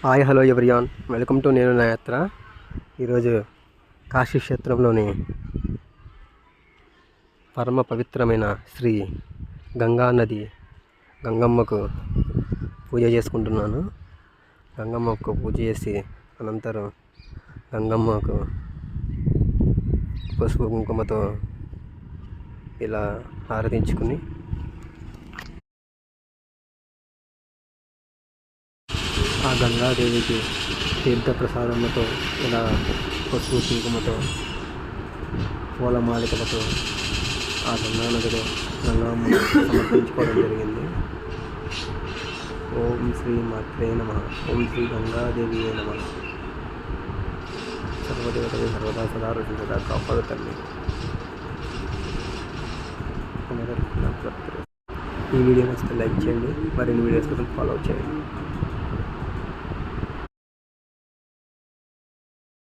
Hi hello ఎవ్రీయాన్, welcome to నేను నా యాత్ర. ఈరోజు కాశీ క్షేత్రంలోని పరమ పవిత్రమైన శ్రీ గంగా నది గంగమ్మకు పూజ చేసుకుంటున్నాను. గంగమ్మకు పూజ చేసి అనంతరం గంగమ్మకు పసుపు కుంకుమతో ఇలా హారతించుకుని ఆ గంగాదేవికి తీర్థప్రసాదములతో ఇలా పసుపు కుంకుమతో పూలమాలికలతో ఆ గంగా నదిలో గంగమ్మను సమర్పించుకోవడం జరిగింది. ఓం శ్రీ మాత్రే నమః. ఓం శ్రీ గంగాదేవి నమః. సర్వదేవతలు సర్వదా సదా రుచి సదా కాపాడు తల్లి. ఈ వీడియో నచ్చితే లైక్ చేయండి, మరిన్ని వీడియోస్ కోసం ఫాలో చేయండి.